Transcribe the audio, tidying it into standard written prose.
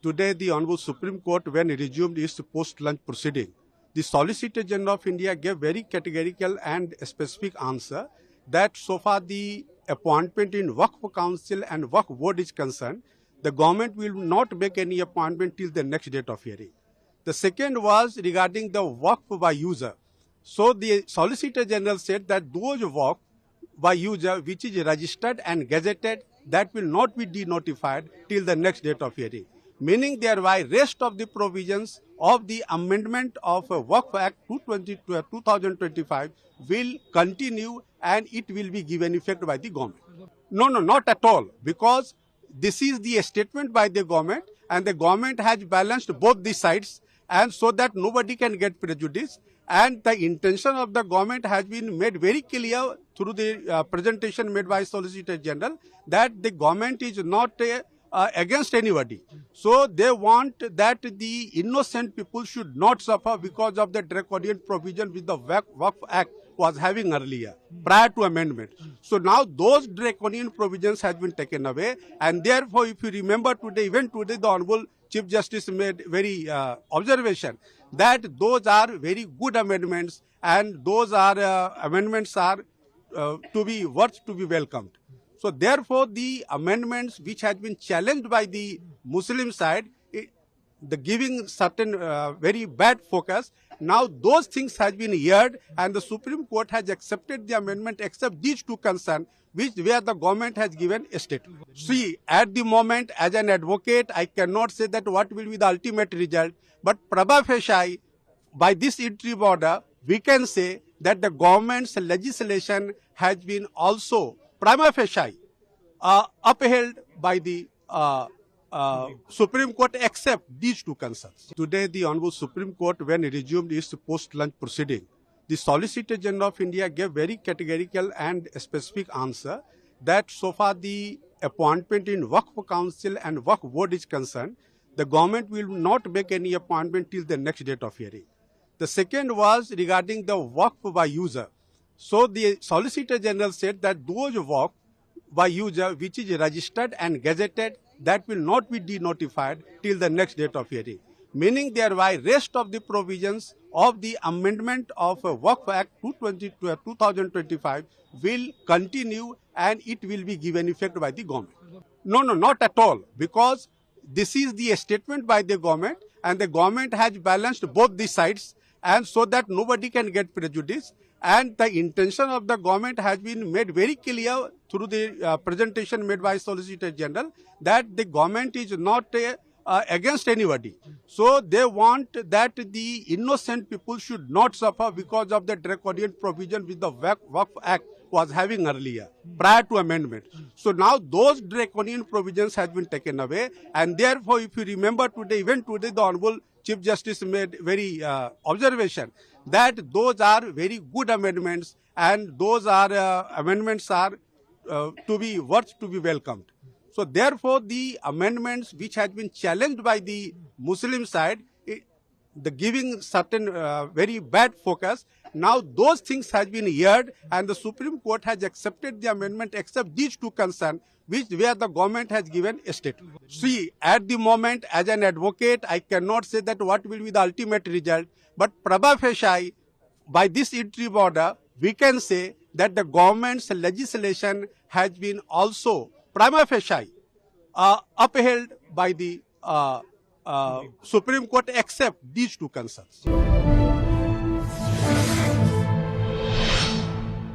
Today, the Honorable Supreme Court, when resumed its post-lunch proceeding, the Solicitor General of India gave very categorical and specific answer that so far the appointment in Waqf Council and Waqf Board is concerned, the government will not make any appointment till the next date of hearing. The second was regarding the Waqf by user. So the Solicitor General said that those Waqf by user which is registered and gazetted, that will not be denotified till the next date of hearing. Meaning thereby rest of the provisions of the amendment of Waqf Act 2025 will continue and it will be given effect by the government. No, not at all, because this is the statement by the government and the government has balanced both the sides, and so that nobody can get prejudice, and the intention of the government has been made very clear through the presentation made by Solicitor General that the government is not against anybody. So they want that the innocent people should not suffer because of the draconian provision which the Waqf Act was having earlier, prior to amendment. So now those draconian provisions have been taken away, and therefore if you remember today, even today the Honorable Chief Justice made very observation that those are very good amendments, and those are amendments are to be worth to be welcomed. So therefore, the amendments which has been challenged by the Muslim side, the giving certain very bad focus, now those things has been heard, and the Supreme Court has accepted the amendment except these two concerns, where the government has given a statement. See, at the moment, as an advocate, I cannot say that what will be the ultimate result, but prima facie, by this interim order, we can say that the government's legislation has been also prima facie upheld by the Supreme Court except these two concerns. Today, the Honorable Supreme Court, when resumed its post-lunch proceeding, the Solicitor General of India gave very categorical and specific answer that so far the appointment in Waqf Council and Waqf Board is concerned, the government will not make any appointment till the next date of hearing. The second was regarding the Waqf by user. So the Solicitor General said that those Waqf by user which is registered and gazetted, that will not be denotified till the next date of hearing. Meaning thereby rest of the provisions of the amendment of Waqf Act 2025 will continue and it will be given effect by the government. No, not at all, because this is the statement by the government and the government has balanced both the sides, and so that nobody can get prejudice, and the intention of the government has been made very clear through the presentation made by Solicitor General that the government is not against anybody. So they want that the innocent people should not suffer because of the draconian provision which the Waqf Act was having earlier, prior to amendment. So now those draconian provisions have been taken away, and therefore if you remember today, even today the Honorable Chief Justice made very observation that those are very good amendments, and those are amendments are to be worth to be welcomed. So therefore, the amendments which has been challenged by the Muslim side, the giving certain very bad focus, now those things has been heard, and the Supreme Court has accepted the amendment except these two concerns, where the government has given a statement. See, at the moment, as an advocate, I cannot say that what will be the ultimate result, but prima facie, by this interim order, we can say that the government's legislation has been also prima facie upheld by the Supreme Court except these two concerns.